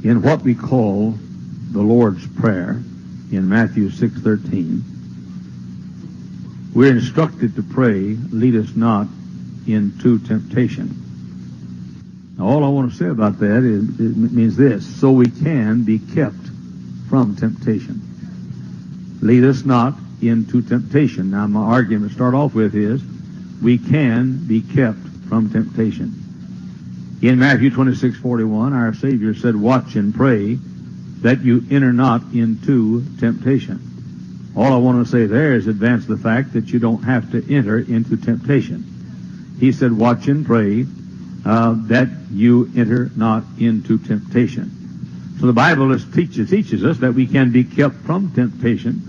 in what we call the Lord's Prayer in Matthew 6:13, we're instructed to pray, lead us not into temptation. Now, all I want to say about that is, it means this: so we can be kept from temptation. Lead us not into temptation. Now, my argument to start off with is, we can be kept from temptation. In Matthew 26:41, our Savior said, watch and pray that you enter not into temptation. All I want to say there is advance the fact that you don't have to enter into temptation. He said, watch and pray that you enter not into temptation. So the Bible teaches us that we can be kept from temptation,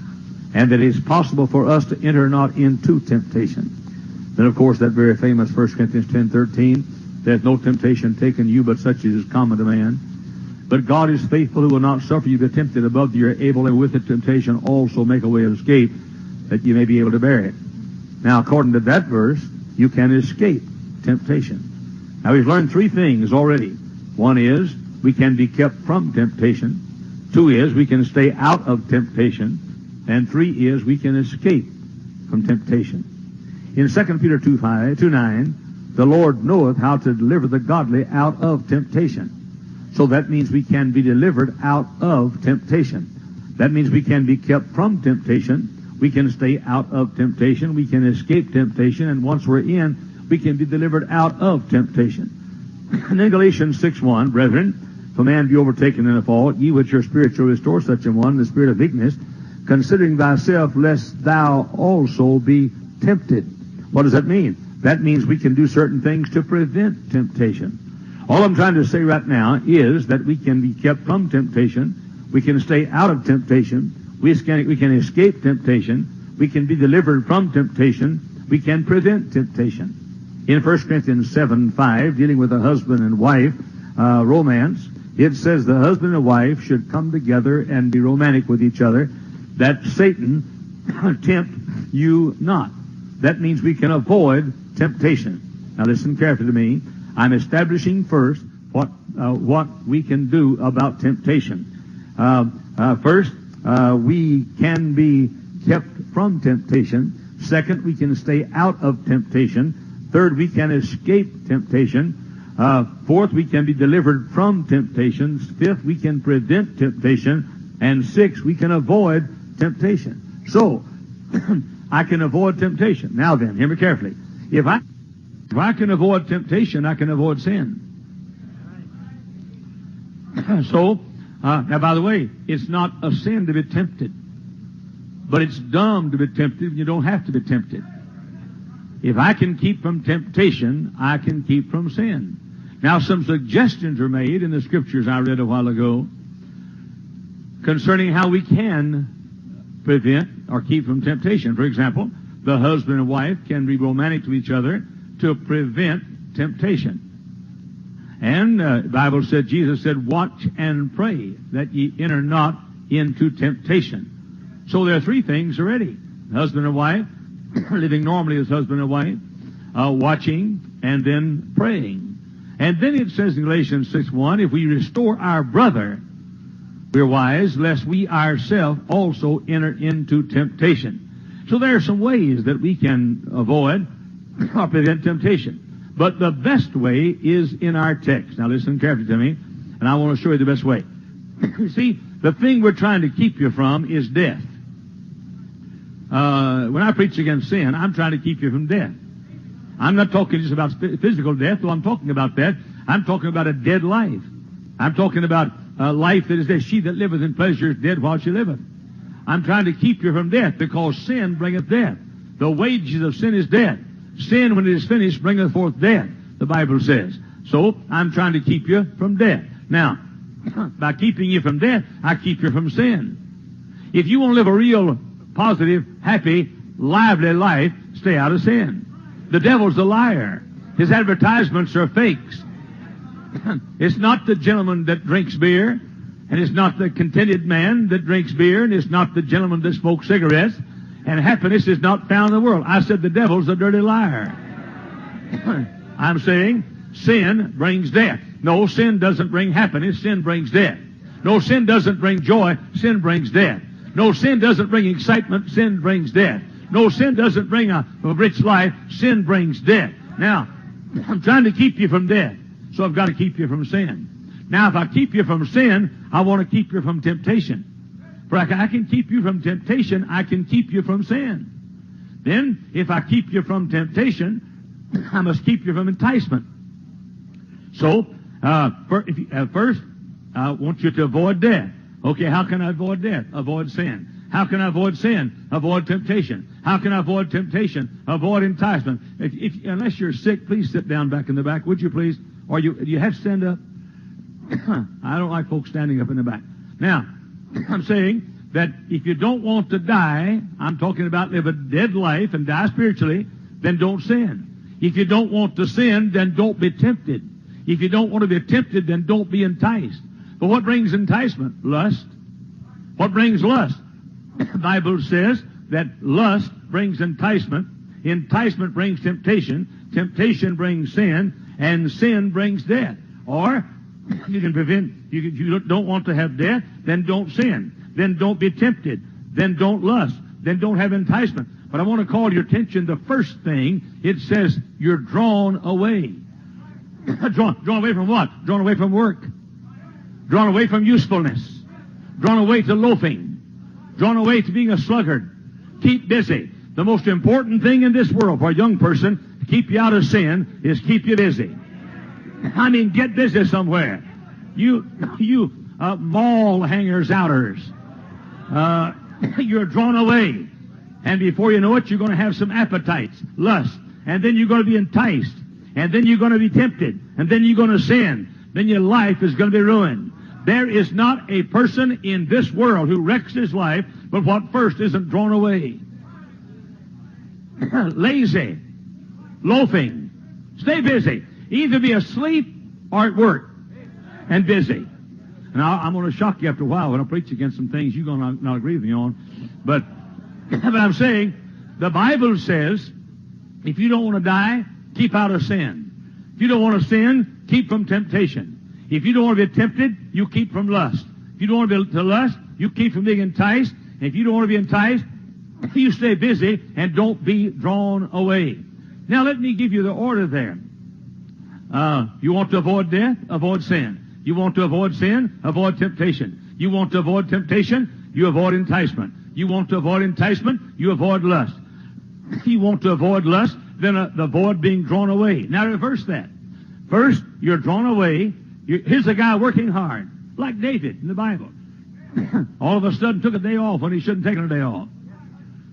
and that it is possible for us to enter not into temptation. Then, of course, that very famous 1 Corinthians 10:13, there's no temptation taken you but such as is common to man. But God is faithful, who will not suffer you to be tempted above you are able, and with the temptation also make a way of escape, that you may be able to bear it. Now, according to that verse, you can escape temptation. Now, we've learned three things already. One is, we can be kept from temptation. Two is, we can stay out of temptation. And three is, we can escape from temptation. In 2 Peter 2:9, the Lord knoweth how to deliver the godly out of temptation. So that means we can be delivered out of temptation. That means we can be kept from temptation. We can stay out of temptation. We can escape temptation. And once we're in, we can be delivered out of temptation. And in Galatians 6:1, brethren, if a man be overtaken in a fault, ye which are spiritual restore such a one in the spirit of meekness, considering thyself, lest thou also be tempted. What does that mean? That means we can do certain things to prevent temptation. All I'm trying to say right now is that we can be kept from temptation. We can stay out of temptation. We can escape temptation. We can be delivered from temptation. We can prevent temptation. In 1 Corinthians 7:5, dealing with a husband and wife romance, it says the husband and wife should come together and be romantic with each other, that Satan tempt you not. That means we can avoid temptation. Now listen carefully to me. I'm establishing first what we can do about temptation. First, we can be kept from temptation. Second, we can stay out of temptation. Third, we can escape temptation. Fourth, we can be delivered from temptation. Fifth, we can prevent temptation. And sixth, we can avoid temptation. So, I can avoid temptation. Now then, hear me carefully. If I can avoid temptation, I can avoid sin. So, now by the way, it's not a sin to be tempted. But it's dumb to be tempted. You don't have to be tempted. If I can keep from temptation, I can keep from sin. Now, some suggestions are made in the scriptures I read a while ago concerning how we can prevent or keep from temptation. For example, the husband and wife can be romantic to each other to prevent temptation. And the Bible said, Jesus said, watch and pray that ye enter not into temptation. So there are three things already. Husband and wife, living normally as husband and wife, watching, and then praying. And then it says in Galatians 6:1, if we restore our brother, we're wise, lest we ourselves also enter into temptation. So there are some ways that we can avoid or prevent temptation. But the best way is in our text. Now listen carefully to me, and I want to show you the best way. You see, the thing we're trying to keep you from is death. When I preach against sin, I'm trying to keep you from death. I'm not talking just about physical death, though I'm talking about that. I'm talking about a dead life. I'm talking about life that is dead. She that liveth in pleasure is dead while she liveth. I'm trying to keep you from death, because sin bringeth death. The wages of sin is death. Sin, when it is finished, bringeth forth death, the Bible says. So, I'm trying to keep you from death. Now, by keeping you from death, I keep you from sin. If you want to live a real, positive, happy, lively life, stay out of sin. The devil's a liar. His advertisements are fakes. It's not the gentleman that drinks beer, and it's not the contented man that drinks beer, and it's not the gentleman that smokes cigarettes, and happiness is not found in the world. I said the devil's a dirty liar. I'm saying sin brings death. No, sin doesn't bring happiness. Sin brings death. No, sin doesn't bring joy. Sin brings death. No, sin doesn't bring excitement. Sin brings death. No, sin doesn't bring a rich life. Sin brings death. Now, I'm trying to keep you from death, so I've got to keep you from sin. Now, if I keep you from sin, I want to keep you from temptation. For I can keep you from temptation, I can keep you from sin. Then, if I keep you from temptation, I must keep you from enticement. So, first, I want you to avoid death. Okay, how can I avoid death? Avoid sin. How can I avoid sin? Avoid temptation. How can I avoid temptation? Avoid enticement. Unless you're sick, please sit down back in the back, would you please? Or you have to stand up? I don't like folks standing up in the back. Now, I'm saying that if you don't want to die, I'm talking about live a dead life and die spiritually, then don't sin. If you don't want to sin, then don't be tempted. If you don't want to be tempted, then don't be enticed. But what brings enticement? Lust. What brings lust? The Bible says that lust brings enticement. Enticement brings temptation. Temptation brings sin. And sin brings death. Or you can prevent, you don't want to have death, then don't sin. Then don't be tempted. Then don't lust. Then don't have enticement. But I want to call your attention to the first thing. It says you're drawn away. Drawn away from what? Drawn away from work. Drawn away from usefulness. Drawn away to loafing. Drawn away to being a sluggard. Keep busy. The most important thing in this world for a young person to keep you out of sin is keep you busy. I mean, get busy somewhere. You mall hangers-outers. You're drawn away. And before you know it, you're going to have some appetites, lust. And then you're going to be enticed. And then you're going to be tempted. And then you're going to sin. Then your life is going to be ruined. There is not a person in this world who wrecks his life, but what first isn't drawn away. Lazy. Loafing. Stay busy. Either be asleep or at work. And busy. Now, I'm going to shock you after a while when I preach against some things you're going to not agree with me on. But I'm saying, the Bible says, if you don't want to die, keep out of sin. If you don't want to sin, keep from temptation. If you don't want to be tempted, you keep from lust. If you don't want to be to lust, you keep from being enticed. And if you don't want to be enticed, you stay busy and don't be drawn away. Now, let me give you the order there. You want to avoid death? Avoid sin. You want to avoid sin? Avoid temptation. You want to avoid temptation? You avoid enticement. You want to avoid enticement? You avoid lust. You want to avoid lust? Then avoid being drawn away. Now reverse that. First, you're drawn away. Here's a guy working hard, like David in the Bible. All of a sudden took a day off when he shouldn't have taken a day off.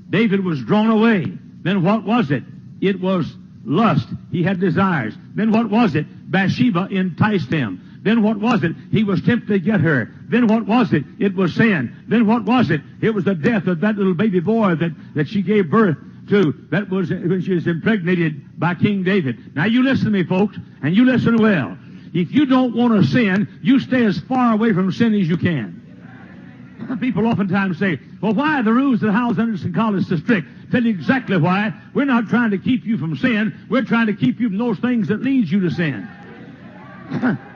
David was drawn away. Then what was it? It was lust. He had desires. Then what was it? Bathsheba enticed him. Then what was it? He was tempted to get her. Then what was it? It was sin. Then what was it? It was the death of that little baby boy that she gave birth to. That was when she was impregnated by King David. Now you listen to me, folks, and you listen well. If you don't want to sin, you stay as far away from sin as you can. People oftentimes say, well, why are the rules at Hyles Anderson College so strict? Tell you exactly why. We're not trying to keep you from sin. We're trying to keep you from those things that leads you to sin.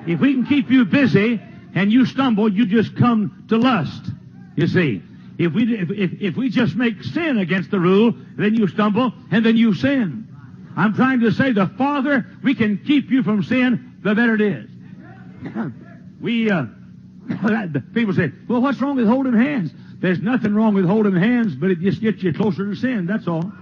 If we can keep you busy and you stumble, you just come to lust. You see, if we just make sin against the rule, then you stumble and then you sin. I'm trying to say the farther we can keep you from sin, the better it is. People say, well, what's wrong with holding hands? There's nothing wrong with holding hands, but it just gets you closer to sin, that's all.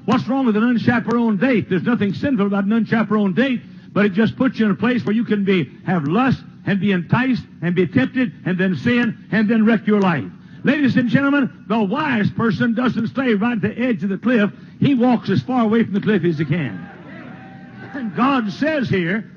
What's wrong with an unchaperoned date? There's nothing sinful about an unchaperoned date, but it just puts you in a place where you can have lust and be enticed and be tempted and then sin and then wreck your life. Ladies and gentlemen, the wise person doesn't stay right at the edge of the cliff. He walks as far away from the cliff as he can. And God says here,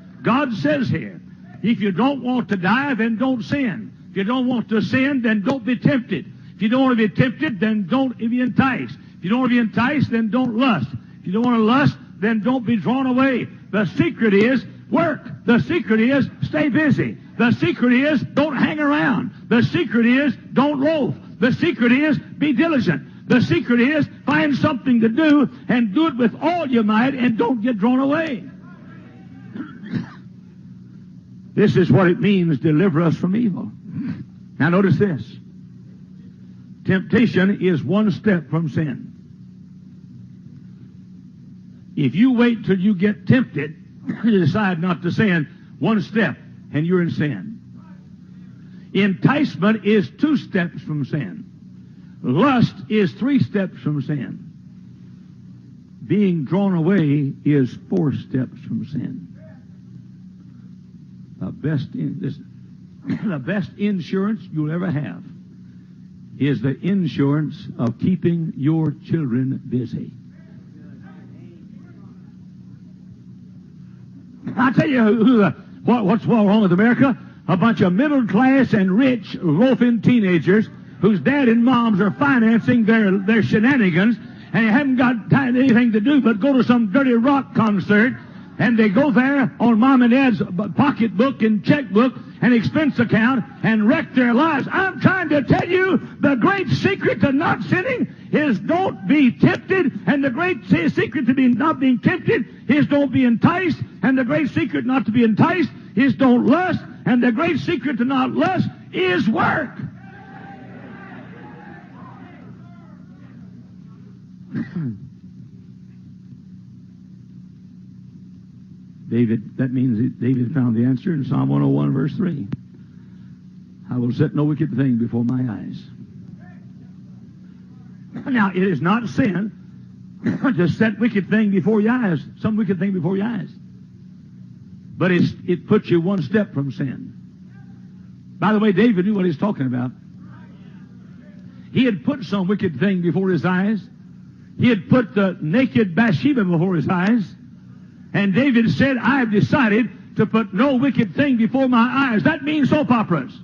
if you don't want to die, then don't sin. If you don't want to sin, then don't be tempted. If you don't want to be tempted, then don't be enticed. If you don't want to be enticed, then don't lust. If you don't want to lust, then don't be drawn away. The secret is work. The secret is stay busy. The secret is don't hang around. The secret is don't loaf. The secret is be diligent. The secret is find something to do and do it with all you might and don't get drawn away. This is what it means, deliver us from evil. Now notice this. Temptation is one step from sin. If you wait till you get tempted, you decide not to sin, one step, and you're in sin. Enticement is 2 steps from sin. Lust is 3 steps from sin. Being drawn away is 4 steps from sin. The best insurance you'll ever have is the insurance of keeping your children busy. I'll tell you what's wrong with America. A bunch of middle-class and rich loafing teenagers whose dad and moms are financing their shenanigans, and they haven't got anything to do but go to some dirty rock concert, and they go there on mom and dad's pocketbook and checkbook and expense account and wreck their lives. I'm trying to tell you, the great secret to not sinning is don't be tempted, and the great secret to not being tempted is don't be enticed, and the great secret not to be enticed is don't lust, and the great secret to not lust is work. That means David found the answer in Psalm 101, verse 3. I will set no wicked thing before my eyes. Now, it is not sin to set wicked thing before your eyes, some wicked thing before your eyes. But it puts you one step from sin. By the way, David knew what he was talking about. He had put some wicked thing before his eyes. He had put the naked Bathsheba before his eyes. And David said, I have decided to put no wicked thing before my eyes. That means soap operas.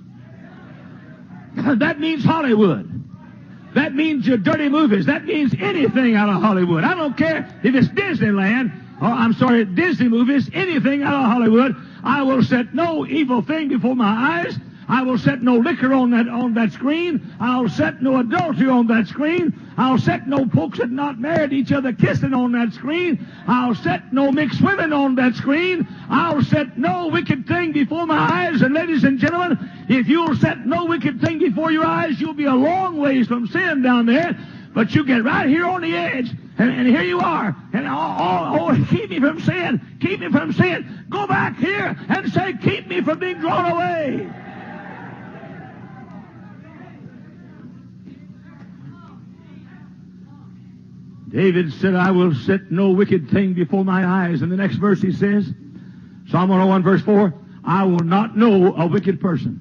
That means Hollywood. That means your dirty movies. That means anything out of Hollywood. I don't care if it's Disneyland, or Disney movies, anything out of Hollywood. I will set no evil thing before my eyes. I will set no liquor on that screen. I'll set no adultery on that screen. I'll set no folks that not married each other kissing on that screen. I'll set no mixed women on that screen. I'll set no wicked thing before my eyes. And ladies and gentlemen, if you'll set no wicked thing before your eyes, you'll be a long ways from sin down there. But you get right here on the edge, and here you are. And keep me from sin. Keep me from sin. Go back here and say, keep me from being drawn away. David said, I will set no wicked thing before my eyes. And the next verse he says, Psalm 101, verse 4, I will not know a wicked person.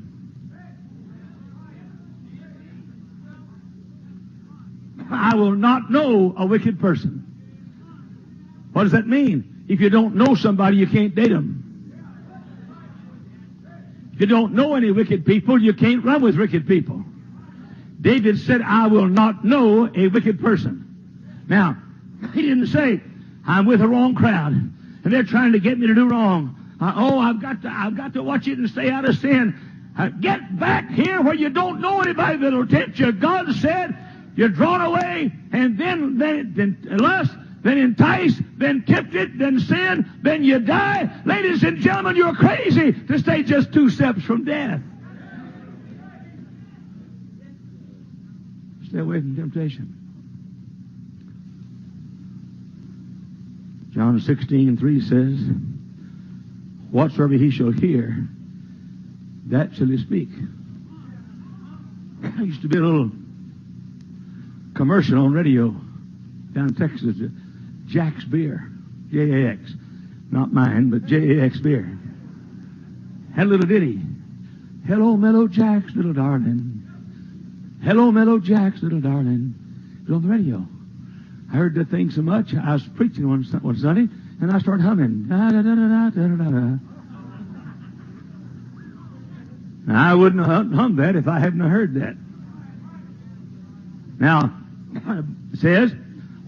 I will not know a wicked person. What does that mean? If you don't know somebody, you can't date them. If you don't know any wicked people, you can't run with wicked people. David said, I will not know a wicked person. Now, he didn't say, I'm with the wrong crowd, and they're trying to get me to do wrong. I've got to watch it and stay out of sin. Get back here where you don't know anybody that'll tempt you. God said, you're drawn away, and then lust, then entice, then tempted, then sin, then you die. Ladies and gentlemen, you're crazy to stay just 2 steps from death. Stay away from temptation. John 16:3 says, whatsoever he shall hear, that shall he speak. There used to be a little commercial on radio down in Texas, Jack's Beer, J-A-X. Not mine, but J-A-X Beer. Had a little ditty. Hello, Mellow Jack's little darling. Hello, Mellow Jack's little darling. It was on the radio. I heard that thing so much, I was preaching one Sunday, and I started humming. Da-da-da-da-da-da-da-da. I wouldn't have hummed that if I hadn't heard that. Now, it says,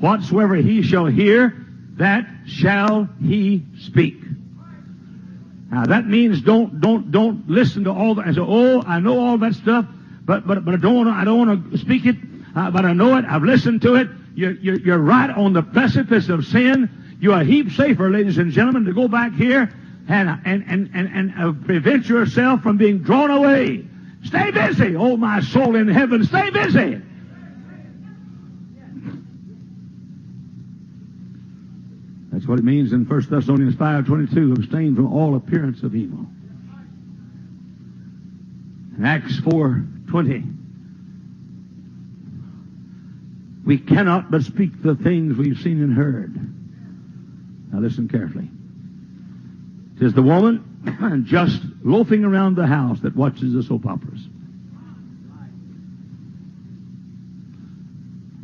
whatsoever he shall hear, that shall he speak. Now, that means don't listen to all that and say, I know all that stuff, but I don't want to speak it, but I know it, I've listened to it. You're right on the precipice of sin. You're a heap safer, ladies and gentlemen, to go back here and prevent yourself from being drawn away. Stay busy, oh my soul in heaven, stay busy. That's what it means in 1 Thessalonians 5:22, abstain from all appearance of evil. In Acts 4:20, we cannot but speak the things we've seen and heard. Now listen carefully. It is the woman just loafing around the house that watches the soap operas.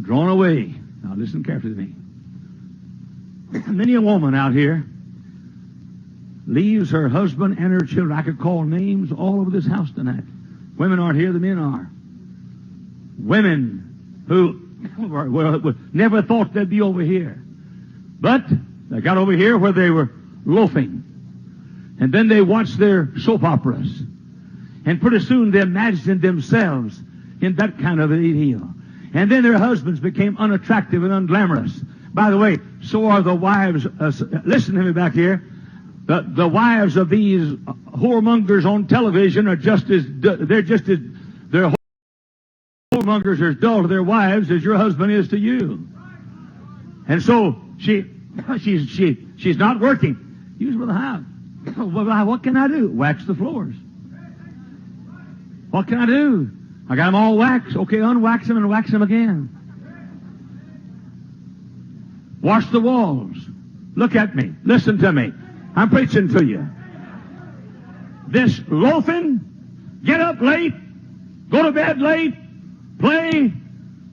Drawn away. Now listen carefully to me. Many a woman out here leaves her husband and her children. I could call names all over this house tonight. Women aren't here, the men are. Women who never thought they'd be over here. But they got over here where they were loafing. And then they watched their soap operas. And pretty soon they imagined themselves in that kind of a deal. And then their husbands became unattractive and unglamorous. By the way, so are the wives, listen to me back here, the wives of these whoremongers on television are their whoremongers are as dull to their wives as your husband is to you. And so she's not working. Use with a house. Well, what can I do? Wax the floors. What can I do? I got them all waxed. Okay, unwax them and wax them again. Wash the walls. Look at me. Listen to me. I'm preaching to you. This loafing, get up late, go to bed late, play,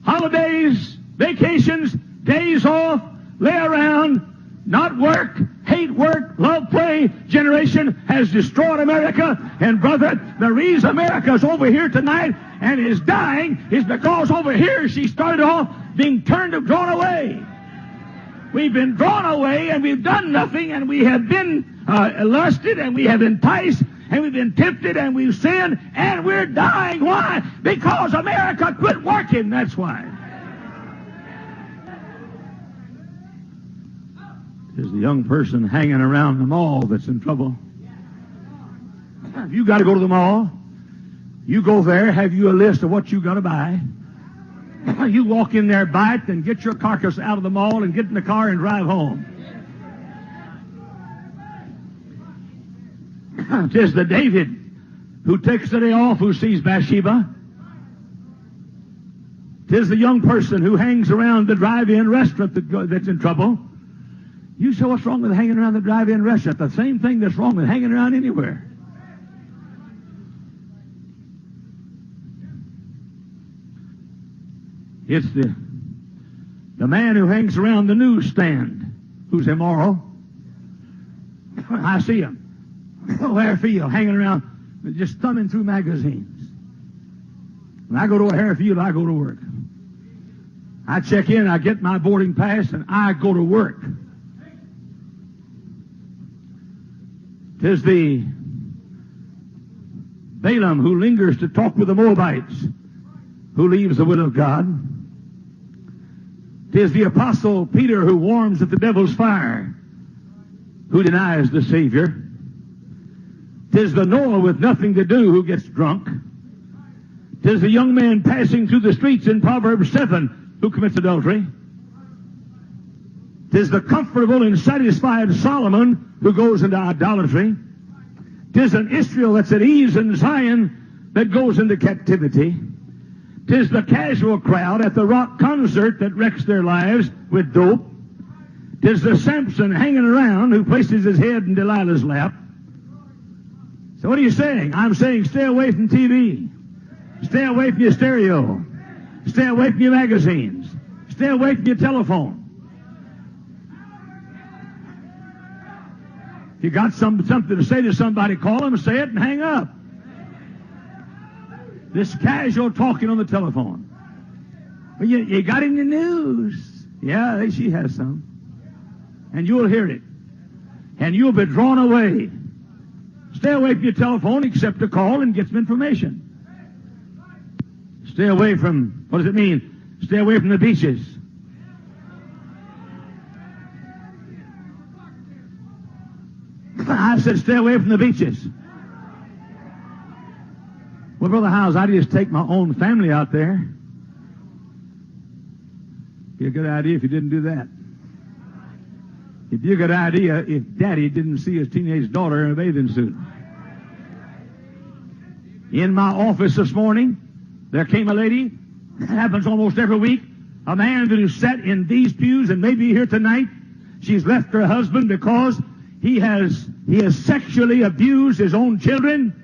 holidays, vacations, days off, lay around, not work, hate work, love play generation has destroyed America. And brother, the reason America's over here tonight and is dying is because over here she started off being turned and drawn away. We've been drawn away and we've done nothing, and we have been lusted and we have enticed and we've been tempted and we've sinned and we're dying. Why? Because America quit working, that's why. There's the young person hanging around the mall that's in trouble. If you got to go to the mall, you go there, have you a list of what you got to buy. You walk in there, buy it, and get your carcass out of the mall and get in the car and drive home. Tis the David who takes the day off who sees Bathsheba. Tis the young person who hangs around the drive-in restaurant that's in trouble. You say, what's wrong with hanging around the drive-in restaurant? The same thing that's wrong with hanging around anywhere. It's the man who hangs around the newsstand who's immoral. I see him. Harefield hanging around, just thumbing through magazines. When I go to a Harefield, I go to work. I check in, I get my boarding pass, and I go to work. 'Tis the Balaam who lingers to talk with the Moabites, who leaves the will of God. 'Tis the Apostle Peter who warms at the devil's fire, who denies the Savior. 'Tis the Noah with nothing to do who gets drunk. 'Tis the young man passing through the streets in Proverbs 7 who commits adultery. 'Tis the comfortable and satisfied Solomon who goes into idolatry. 'Tis an Israel that's at ease in Zion that goes into captivity. 'Tis the casual crowd at the rock concert that wrecks their lives with dope. 'Tis the Samson hanging around who places his head in Delilah's lap. So what are you saying? I'm saying stay away from TV. Stay away from your stereo. Stay away from your magazines. Stay away from your telephone. If you got something to say to somebody, call them, say it, and hang up. This casual talking on the telephone. Well, you got it in the news. Yeah, she has some. And you'll hear it. And you'll be drawn away. Stay away from your telephone except to call and get some information. Stay away from, what does it mean? Stay away from the beaches. I said, stay away from the beaches. Well, Brother Hyles, I just take my own family out there. Be a good idea if you didn't do that. It'd be a good idea if Daddy didn't see his teenage daughter in a bathing suit. In my office this morning, there came a lady. That happens almost every week. A man that is sat in these pews and may be here tonight. She's left her husband because he has sexually abused his own children.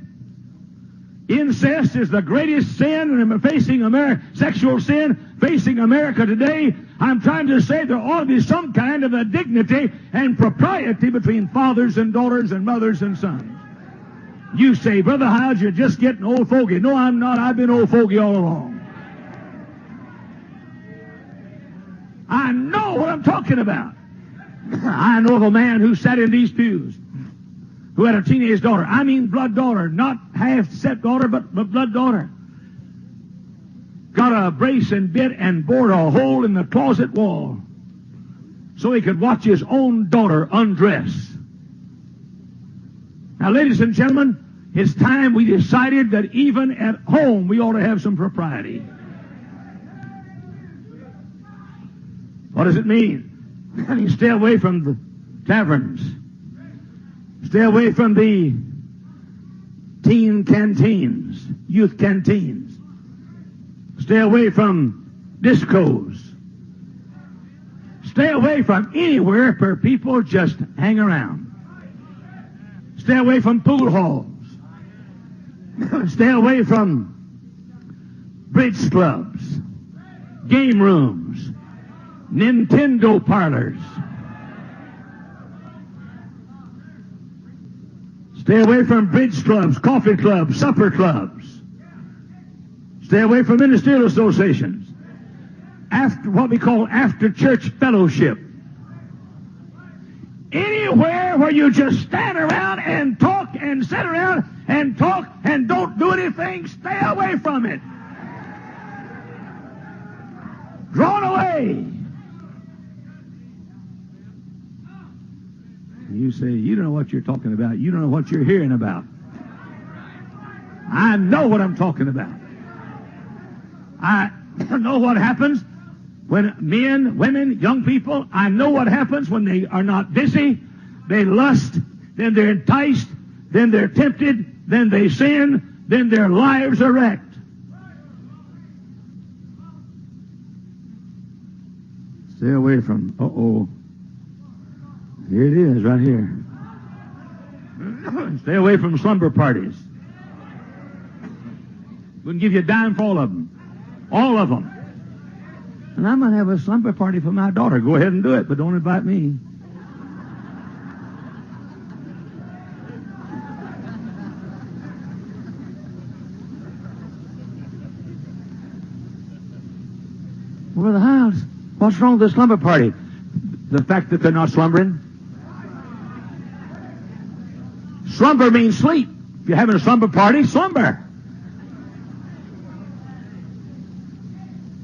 Incest is the greatest sin facing America, sexual sin facing America today. I'm trying to say there ought to be some kind of a dignity and propriety between fathers and daughters and mothers and sons. You say, Brother Hyles, you're just getting old fogey. No, I'm not. I've been old fogey all along. I know what I'm talking about. I know of a man who sat in these pews who had a teenage daughter. I mean blood daughter, not half-step-daughter, but blood daughter. Got a brace and bit and bored a hole in the closet wall so he could watch his own daughter undress. Now, ladies and gentlemen, it's time we decided that even at home we ought to have some propriety. What does it mean? You stay away from the taverns. Stay away from the teen canteens, youth canteens. Stay away from discos. Stay away from anywhere where people just hang around. Stay away from pool halls. Stay away from bridge clubs, game rooms, Nintendo parlors. Stay away from bridge clubs, coffee clubs, supper clubs. Stay away from ministerial associations. After what we call after-church fellowship. Anywhere where you just stand around and talk and sit around and talk and don't do anything, stay away from it. Drawn away. You say, you don't know what you're talking about. You don't know what you're hearing about. I know what I'm talking about. I know what happens when men, women, young people, I know what happens when they are not busy. They lust, then they're enticed, then they're tempted, then they sin, then their lives are wrecked. Stay away from, here it is, right here. Stay away from slumber parties. Wouldn't give you a dime for all of them. All of them. And I'm going to have a slumber party for my daughter. Go ahead and do it, but don't invite me. Well, Brother Hyles, what's wrong with the slumber party? The fact that they're not slumbering? Slumber means sleep. If you're having a slumber party, slumber.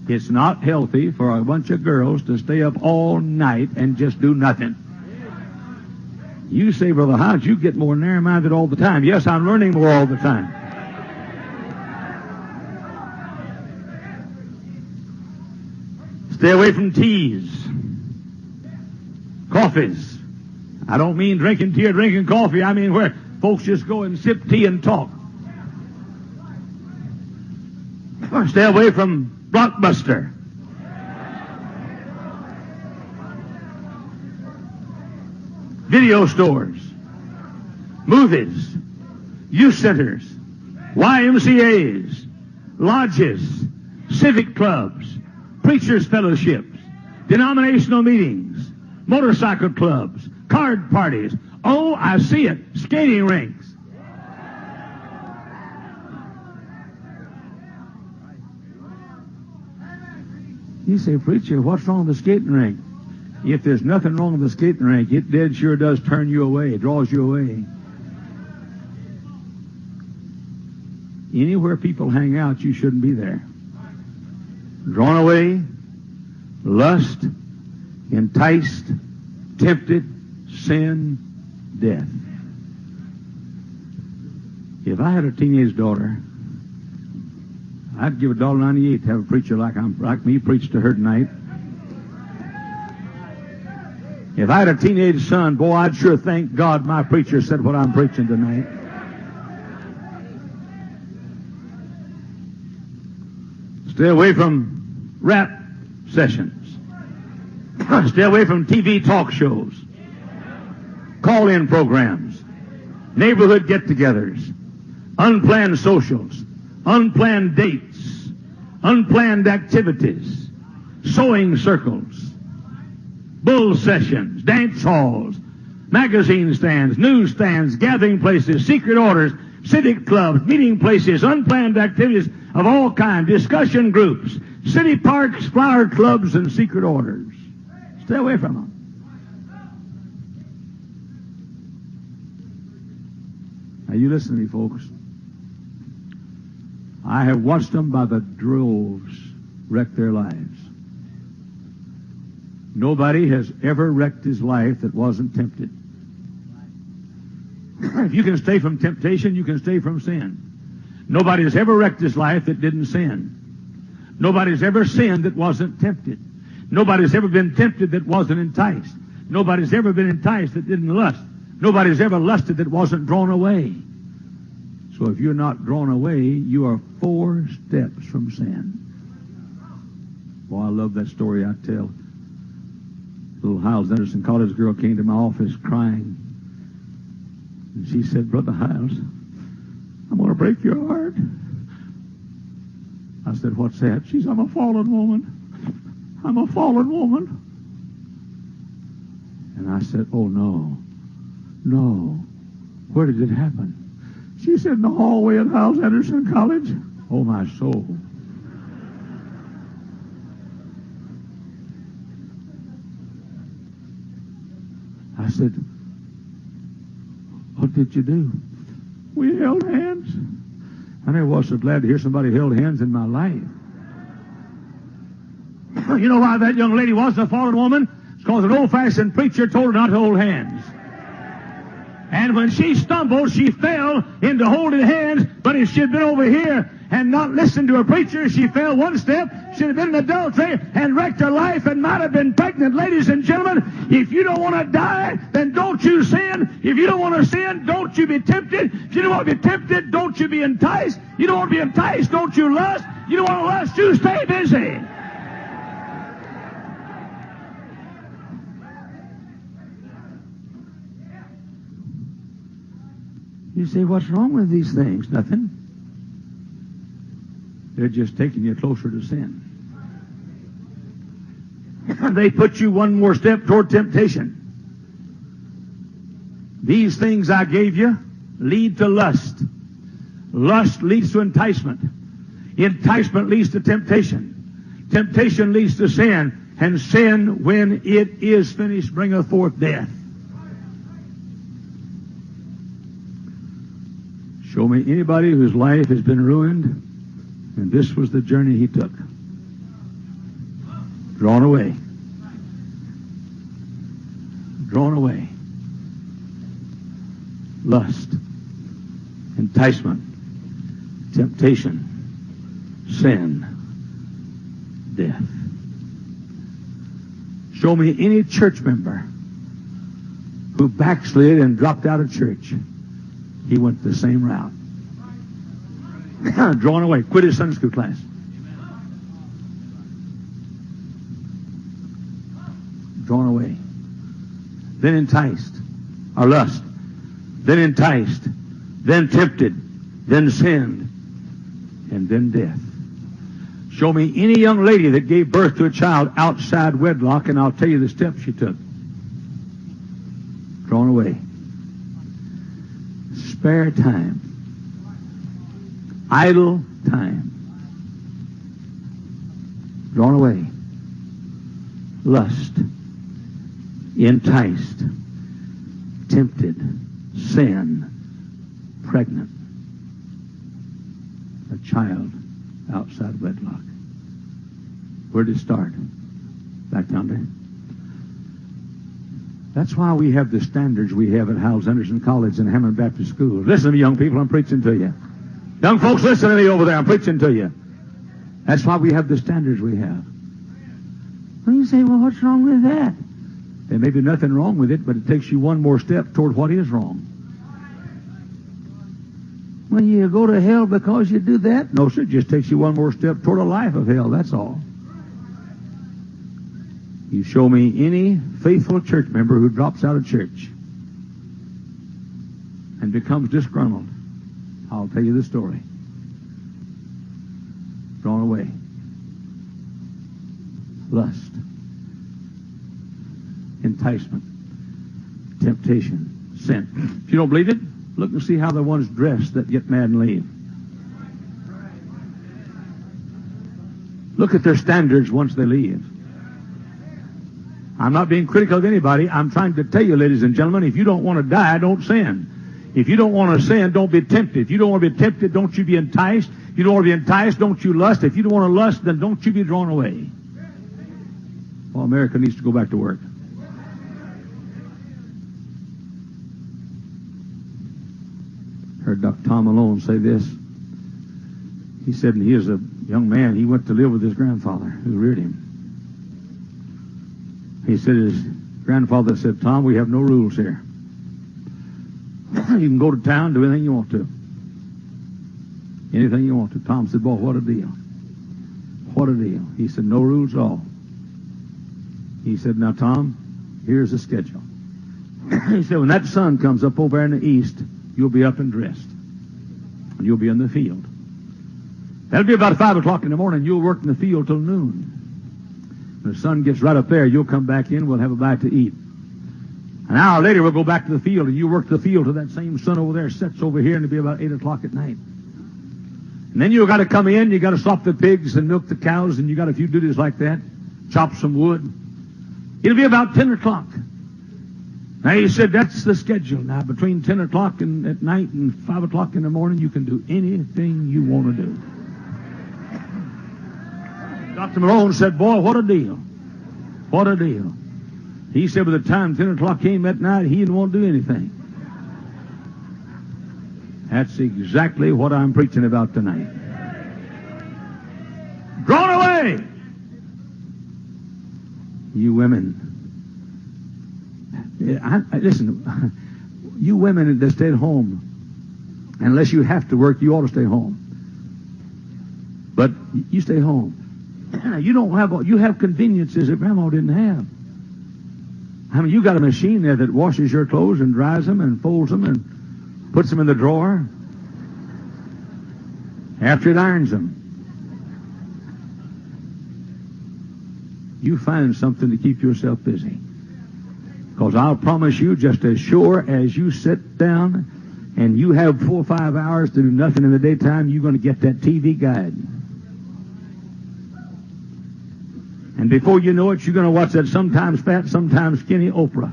It's not healthy for a bunch of girls to stay up all night and just do nothing. You say, Brother Hyles, you get more narrow-minded all the time. Yes, I'm learning more all the time. Stay away from teas, coffees. I don't mean drinking tea or drinking coffee. I mean where folks just go and sip tea and talk. Stay away from Blockbuster. Video stores. Movies. Youth centers. YMCAs. Lodges. Civic clubs. Preachers' fellowships. Denominational meetings. Motorcycle clubs. Card parties. Oh, I see it. Skating rinks. You say, preacher, what's wrong with the skating rink? If there's nothing wrong with the skating rink, it dead sure does turn you away. It draws you away. Anywhere people hang out, you shouldn't be there. Drawn away, lust, enticed, tempted, sin, death. If I had a teenage daughter, I'd give $1.98 to have a preacher like me preach to her tonight. If I had a teenage son, boy, I'd sure thank God my preacher said what I'm preaching tonight. Stay away from rap sessions. Stay away from TV talk shows, call-in programs, neighborhood get-togethers, unplanned socials, unplanned dates, unplanned activities, sewing circles, bull sessions, dance halls, magazine stands, news stands, gathering places, secret orders, civic clubs, meeting places, unplanned activities of all kinds, discussion groups, city parks, flower clubs, and secret orders. Stay away from them. Now you listen to me, folks. I have watched them by the droves wreck their lives. Nobody has ever wrecked his life that wasn't tempted. If you can stay from temptation, you can stay from sin. Nobody has ever wrecked his life that didn't sin. Nobody's ever sinned that wasn't tempted. Nobody's ever been tempted that wasn't enticed. Nobody's ever been enticed that didn't lust. Nobody's ever lusted that wasn't drawn away. So if you're not drawn away, you are 4 steps from sin. Boy, I love that story I tell. Little Hyles Anderson college girl came to my office crying. And she said, Brother Hyles, I'm going to break your heart. I said, what's that? She said, I'm a fallen woman. I'm a fallen woman. And I said, oh, no. No. Where did it happen? She said, in the hallway at Hyles Anderson College. Oh, my soul. I said, what did you do? We held hands. I never was so glad to hear somebody held hands in my life. You know why that young lady wasn't a fallen woman? It's because an old-fashioned preacher told her not to hold hands. And when she stumbled, she fell into holding hands. But if she had been over here and not listened to a preacher, she fell one step. She'd have been in adultery and wrecked her life and might have been pregnant. Ladies and gentlemen, if you don't want to die, then don't you sin. If you don't want to sin, don't you be tempted. If you don't want to be tempted, don't you be enticed. You don't want to be enticed, don't you lust. You don't want to lust, you stay busy. You say, what's wrong with these things? Nothing. They're just taking you closer to sin. They put you one more step toward temptation. These things I gave you lead to lust. Lust leads to enticement. Enticement leads to temptation. Temptation leads to sin. And sin, when it is finished, bringeth forth death. Show me anybody whose life has been ruined, and this was the journey he took. Drawn away. Drawn away. Lust. Enticement. Temptation. Sin. Death. Show me any church member who backslid and dropped out of church. He went the same route. Drawn away. Quit his Sunday school class. Drawn away. Then enticed. Or lust. Then enticed. Then tempted. Then sinned. And then death. Show me any young lady that gave birth to a child outside wedlock, and I'll tell you the steps she took. Drawn away. Spare time. Idle time. Drawn away. Lust. Enticed. Tempted. Sin. Pregnant. A child outside wedlock. Where did it start? Back down there. That's why we have the standards we have at Hyles Anderson College and Hammond Baptist Schools. Listen to me, young people, I'm preaching to you. Young folks, listen to me over there, I'm preaching to you. That's why we have the standards we have. Well, you say, well, what's wrong with that? There may be nothing wrong with it, but it takes you one more step toward what is wrong. Well, you go to hell because you do that? No, sir, it just takes you one more step toward a life of hell, that's all. You show me any faithful church member who drops out of church and becomes disgruntled, I'll tell you the story. Drawn away. Lust. Enticement. Temptation. Sin. If you don't believe it, look and see how the ones dress that get mad and leave. Look at their standards once they leave. I'm not being critical of anybody. I'm trying to tell you, ladies and gentlemen, if you don't want to die, don't sin. If you don't want to sin, don't be tempted. If you don't want to be tempted, don't you be enticed. If you don't want to be enticed, don't you lust. If you don't want to lust, then don't you be drawn away. Well, America needs to go back to work. Heard Dr. Tom Malone say this. He said, and he is a young man, he went to live with his grandfather who reared him. He said his grandfather said, Tom, we have no rules here. You can go to town, do anything you want to. Anything you want to. Tom said, boy, what a deal. What a deal. He said, no rules at all. He said, now, Tom, here's the schedule. He said, when that sun comes up over in the east, you'll be up and dressed. And you'll be in the field. That'll be about 5 o'clock in the morning. You'll work in the field till noon. When the sun gets right up there, you'll come back in, we'll have a bite to eat. An hour later, we'll go back to the field, and you work the field till that same sun over there sets over here, and it'll be about 8 o'clock at night. And then you've got to come in, you've got to slop the pigs and milk the cows, and you've got a few duties like that, chop some wood. It'll be about 10 o'clock. Now, he said, that's the schedule. Now, between 10 o'clock and at night and 5 o'clock in the morning, you can do anything you want to do. Dr. Malone said, boy, what a deal. What a deal. He said by the time 10 o'clock came that night, he didn't want to do anything. That's exactly what I'm preaching about tonight. Drawn away! You women. Listen, you women that stay at home, unless you have to work, you ought to stay home. But you stay home. You have conveniences that Grandma didn't have. I mean, you got a machine there that washes your clothes and dries them and folds them and puts them in the drawer after it irons them. You find something to keep yourself busy. Because I'll promise you, just as sure as you sit down and you have 4 or 5 hours to do nothing in the daytime, you're going to get that TV guide. And before you know it, you're going to watch that sometimes fat, sometimes skinny Oprah.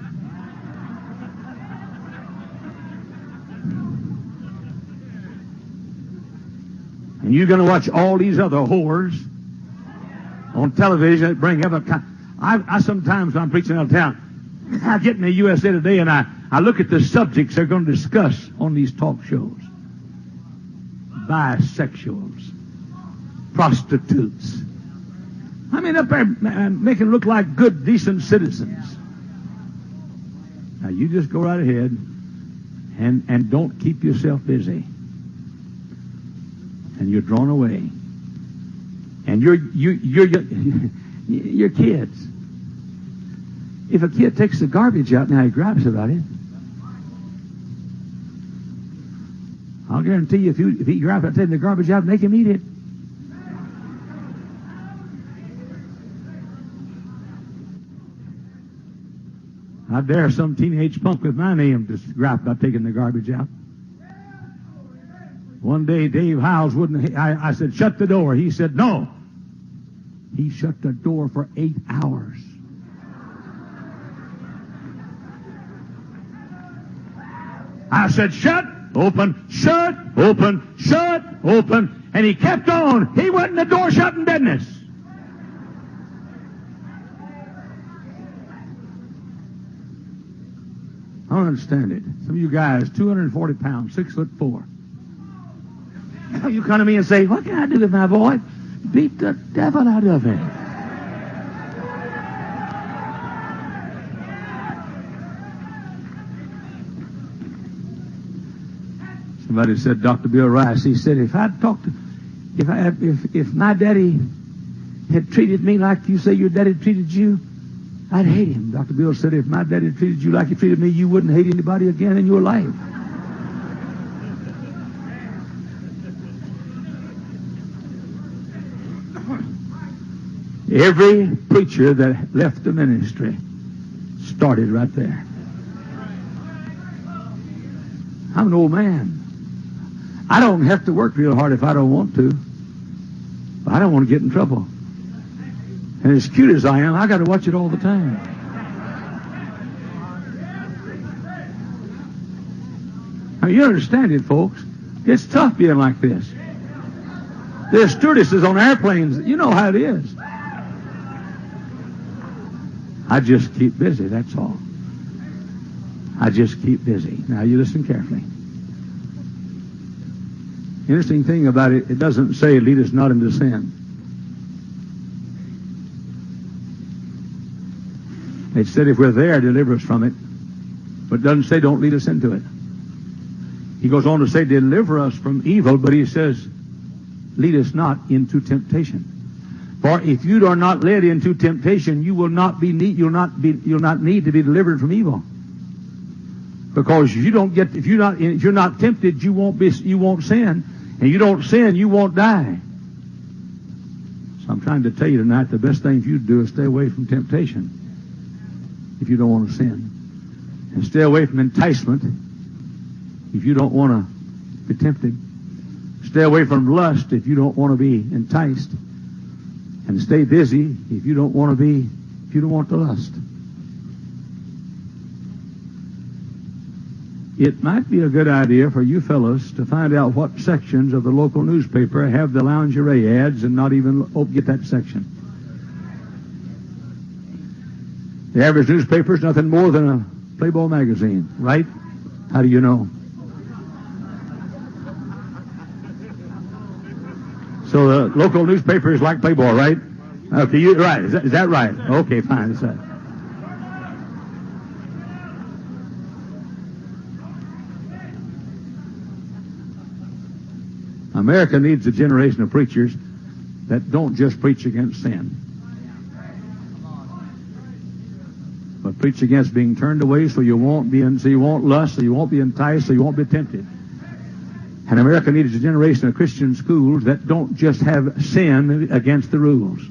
And you're going to watch all these other whores on television that bring up I sometimes, when I'm preaching out of town, I get in the USA Today and I look at the subjects they're going to discuss on these talk shows. Bisexuals. Prostitutes. I mean, up there making look like good, decent citizens. Now, you just go right ahead and don't keep yourself busy. And you're drawn away. And your kids. If a kid takes the garbage out, now he grabs about it. I'll guarantee you, if he grabs out, taking the garbage out, make him eat it. I dare some teenage punk with my name to gripe about taking the garbage out. One day, Dave Hyles wouldn't. I said, shut the door. He said, no. He shut the door for 8 hours. I said, shut, open, shut, open, shut, open. And he kept on. He went in the door shutting business. don't understand it. Some of you guys, 240 pounds, 6'4". You come to me and say, what can I do with my boy? Beat the devil out of him. Somebody said, Dr. Bill Rice, he said, if my daddy had treated me like you say your daddy treated you, I'd hate him. Dr. Bill said, if my daddy treated you like he treated me, you wouldn't hate anybody again in your life. Every preacher that left the ministry started right there. I'm an old man. I don't have to work real hard if I don't want to. But I don't want to get in trouble. And as cute as I am, I got to watch it all the time. Now, you understand it, folks. It's tough being like this. There's stewardesses on airplanes. You know how it is. I just keep busy, that's all. I just keep busy. Now, you listen carefully. Interesting thing about it, it doesn't say lead us not into sin. It said if we're there, deliver us from it. But it doesn't say don't lead us into it. He goes on to say deliver us from evil, but he says lead us not into temptation. For if you are not led into temptation, you'll not need to be delivered from evil. Because if you're not tempted, you won't sin, and you don't sin, you won't die. So I'm trying to tell you tonight, the best thing for you to do is stay away from temptation if you don't want to sin, and stay away from enticement if you don't want to be tempted. Stay away from lust if you don't want to be enticed. And stay busy if you don't want to lust. It might be a good idea for you fellows to find out what sections of the local newspaper have the lingerie ads and not even get that section. The average newspaper is nothing more than a Playboy magazine, right? How do you know? So the local newspaper is like Playboy, right? Okay, you're right. Is that right? Okay, fine. That's right. America needs a generation of preachers that don't just preach against sin, but preach against being turned away so you won't lust, so you won't be enticed, so you won't be tempted. And America needs a generation of Christian schools that don't just have sin against the rules,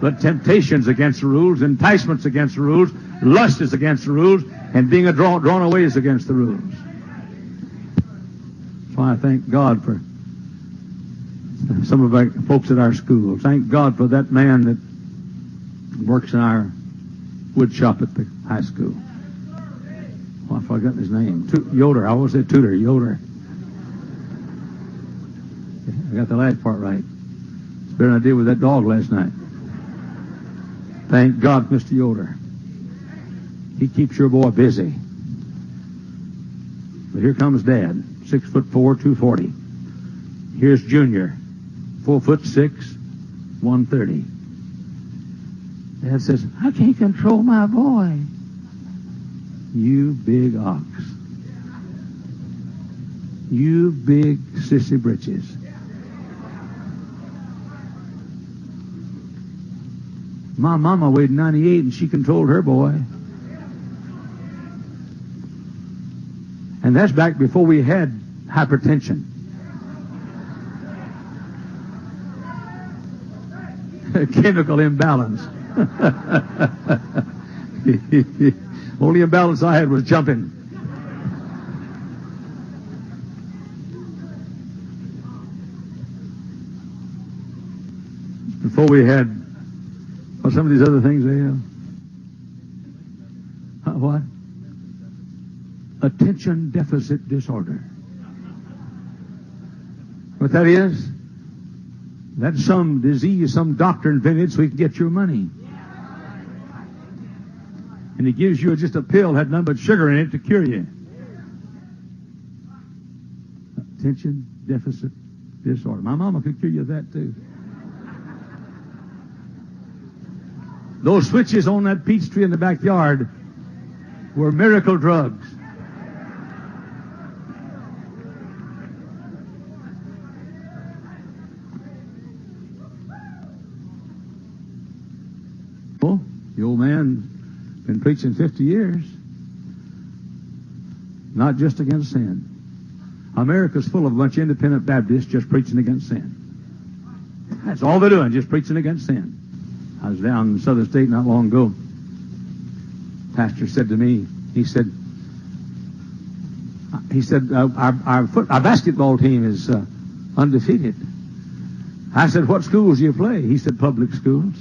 but temptations against the rules, enticements against the rules, lust is against the rules, and being drawn away is against the rules. That's why I thank God for some of our folks at our schools. Thank God for that man that works in our wood shop at the high school. Oh, I've forgotten his name. Yoder. I always say Tutor. Yoder. I got the last part right. It's better than I did with that dog last night. Thank God, Mr. Yoder. He keeps your boy busy. But here comes Dad, 6'4", 240. Here's Junior, 4'6", 130. Dad says, I can't control my boy. You big ox. You big sissy britches. My mama weighed 98 and she controlled her boy. And that's back before we had hypertension. Chemical imbalance. Only imbalance I had was jumping. Before we had some of these other things they have. What? Attention deficit disorder. What that is? That's some disease some doctor invented so he can get your money. And And he gives you just a pill that had nothing but sugar in it to cure you. Attention deficit disorder. My mama could cure you of that too. Those switches on that peach tree in the backyard were miracle drugs. Well, the old man been preaching 50 years. Not just against sin. America's full of a bunch of independent Baptists just preaching against sin. That's all they're doing, just preaching against sin. I was down in Southern State not long ago. Pastor said to me, he said, our basketball team is undefeated. I said, what schools do you play? He said, public schools.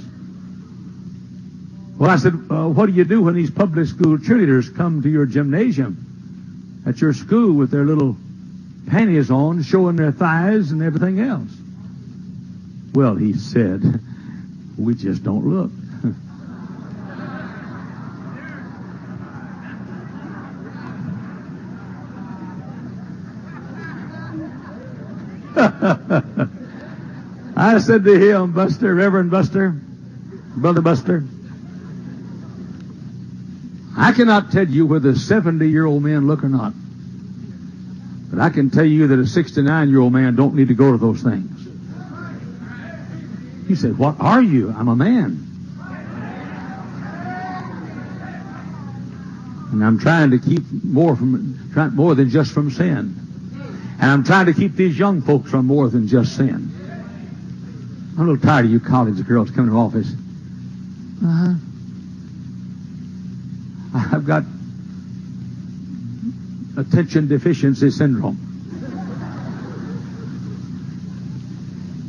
Well, I said, what do you do when these public school cheerleaders come to your gymnasium at your school with their little panties on, showing their thighs and everything else? Well, he said, we just don't look. I said to him, Buster, Reverend Buster, Brother Buster, I cannot tell you whether 70-year-old men look or not. But I can tell you that a 69-year-old man don't need to go to those things. He said, what are you? I'm a man. And I'm trying to keep more than just from sin. And I'm trying to keep these young folks from more than just sin. I'm a little tired of you college girls coming to office. I've got attention deficiency syndrome.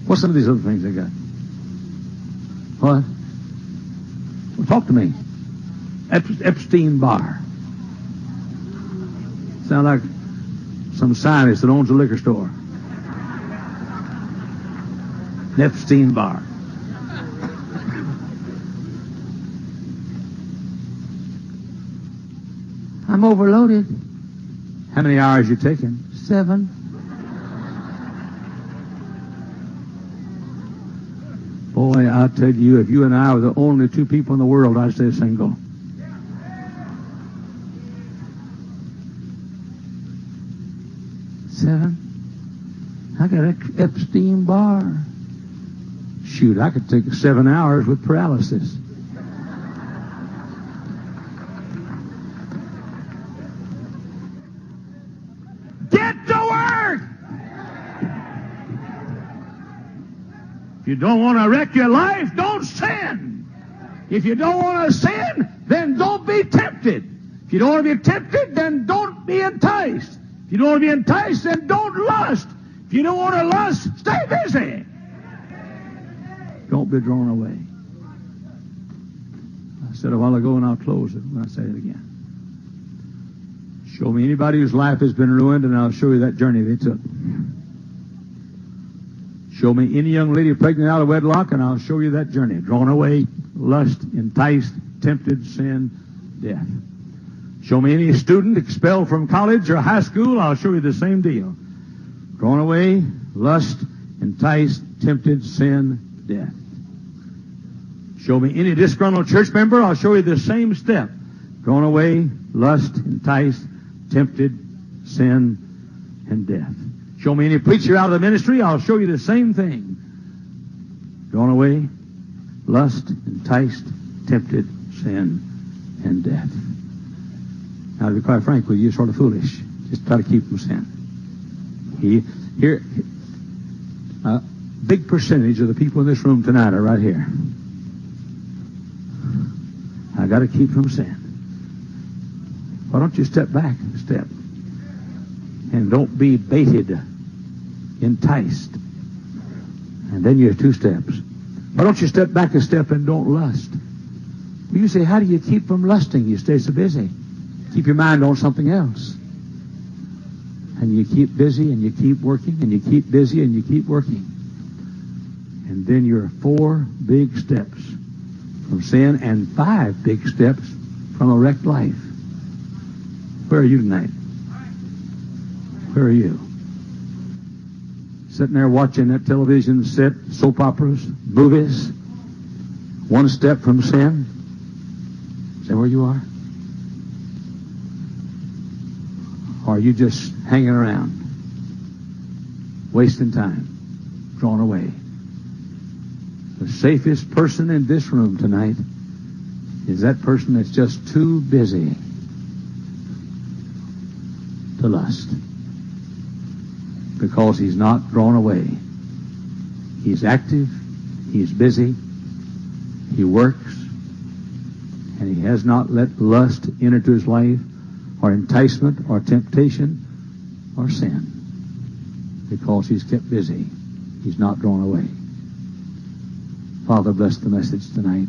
What's some of these other things I got? What? Well, talk to me. Epstein-Barr. Sound like some scientist that owns a liquor store. Epstein-Barr. I'm overloaded. How many hours you taking? 7. Boy, I tell you, if you and I were the only 2 people in the world, I'd stay single. I got Epstein-Barr. Shoot, I could take 7 hours with paralysis. Get to work! If you don't want to wreck your life, don't sin. If you don't want to sin, then don't be tempted. If you don't want to be tempted, then don't be enticed. If you don't want to be enticed, then don't lust. If you don't want to lust, stay busy. Don't be drawn away. I said a while ago, and I'll close it when I say it again. Show me anybody whose life has been ruined, and I'll show you that journey they took. Show me any young lady pregnant out of wedlock, and I'll show you that journey. Drawn away, lust, enticed, tempted, sin, death. Show me any student expelled from college or high school, I'll show you the same deal. Drawn away, lust, enticed, tempted, sin, death. Show me any disgruntled church member, I'll show you the same step. Drawn away, lust, enticed, tempted, sin, and death. Show me any preacher out of the ministry, I'll show you the same thing. Drawn away, lust, enticed, tempted, sin, and death. Now, to be quite frank with you, you're sort of foolish. Just try to keep from sin. Here, a big percentage of the people in this room tonight are right here. I got to keep from sin. Why don't you step back a step? And don't be baited, enticed. And then you have 2 steps. Why don't you step back a step and don't lust? Well, you say, how do you keep from lusting? You stay so busy. Keep your mind on something else. And you keep busy and you keep working and you keep busy and you keep working. And then you're 4 big steps from sin and 5 big steps from a wrecked life. Where are you tonight? Where are you? Sitting there watching that television set, soap operas, movies, one step from sin? Is that where you are? Or are you just hanging around, wasting time, drawn away? The safest person in this room tonight is that person that's just too busy to lust, because he's not drawn away. He's active, he's busy, he works, and he has not let lust enter into his life, or enticement, or temptation, or sin, because he's kept busy. He's not drawn away. Father, bless the message tonight.